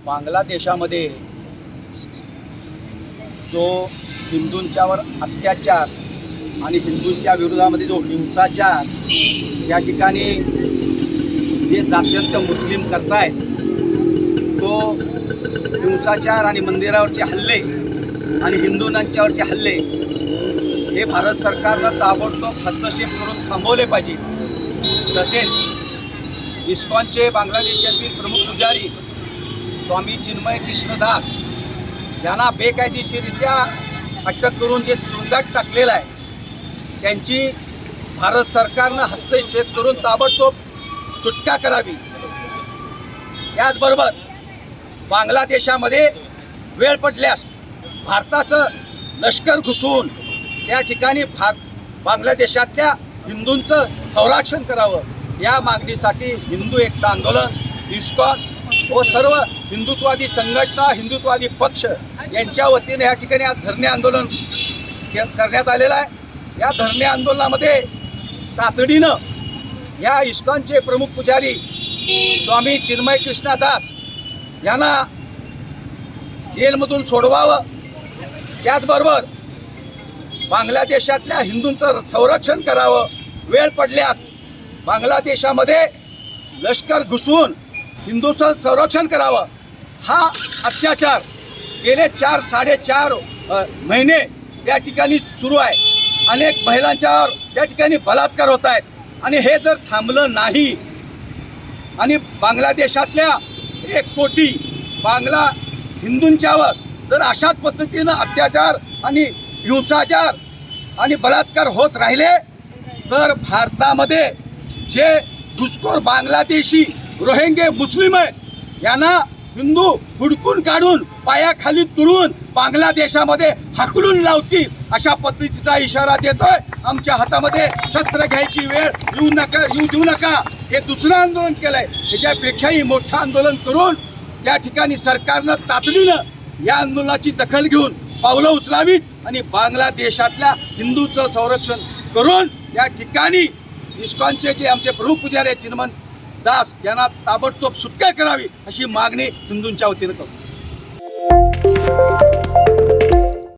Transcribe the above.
बांगलादेशामध्ये जो हिंदूंच्यावर अत्याचार आणि हिंदूंच्या विरोधामध्ये जो हिंसाचार या ठिकाणी जे जात्यंत मुस्लिम करतायत तो हिंसाचार आणि मंदिरावरचे हल्ले आणि हिंदूंच्यावरचे हल्ले हे भारत सरकारनं ताबडतोब हस्तक्षेप करून थांबवले पाहिजे। तसेच इस्कॉनचे बांगलादेशातील प्रमुख पुजारी स्वामी चिन्मय कृष्णदास यांना बेकायदेशीररित्या अटक करून जे तुरुंगात टाकलेलं आहे त्यांची भारत सरकारनं हस्तक्षेप करून ताबडतोब सुटका करावी। त्याचबरोबर बांगलादेशामध्ये वेळ पडल्यास भारताचं लष्कर घुसवून त्या ठिकाणी बांगलादेशातल्या हिंदूंचं संरक्षण करावं या मागणीसाठी हिंदू एकता आंदोलन, इस्कॉन व सर्व हिंदुत्ववादी संघटना, हिंदुत्ववादी पक्ष यांच्या वतीने या ठिकाणी आज धरणे आंदोलन करण्यात आलेलं आहे। या धरणे आंदोलनामध्ये तातडीनं या इस्कॉनचे प्रमुख पुजारी स्वामी चिन्मय कृष्णदास यांना जेलमधून सोडवावं, त्याचबरोबर बांगलादेशातल्या हिंदूंचं संरक्षण करावं। वेळ पडल्यास बांगलादेशामध्ये लष्कर घुसवून हिंदूंचं संरक्षण करावं। हा अत्याचार गेले 4-4.5 महिने त्या ठिकाणी सुरू आहे। अनेक महिलांच्यावर त्या ठिकाणी बलात्कार होत आहेत आणि हे जर थांबलं नाही आणि बांगलादेशातल्या 1 कोटी हिंदूंच्यावर जर अशाच पद्धतीनं अत्याचार आणि हिंसाचार आणि बलात्कार होत राहिले तर भारतामध्ये जे घुसखोर बांगलादेशी रोहिंगे मुस्लिम आहेत यांना हिंदू हुडकून काढून पायाखाली तुडवून बांगलादेशामध्ये हाकलून लावतील अशा पद्धतीचा इशारा देतोय। आमच्या हातामध्ये शस्त्र घ्यायची वेळ येऊ देऊ नका हे दुसरं आंदोलन केलंय। त्याच्यापेक्षाही मोठं आंदोलन करून त्या ठिकाणी सरकारनं तातडीनं या आंदोलनाची दखल घेऊन पावलं उचलावीत आणि बांगलादेशातल्या हिंदूंचं संरक्षण करून त्या ठिकाणी इस्कॉनचे जे आमचे प्रमुख पुजारी चिन्मय दास यांना ताबडतोब सुटका करावी अशी मागणी हिंदूंच्या वतीनं करतो।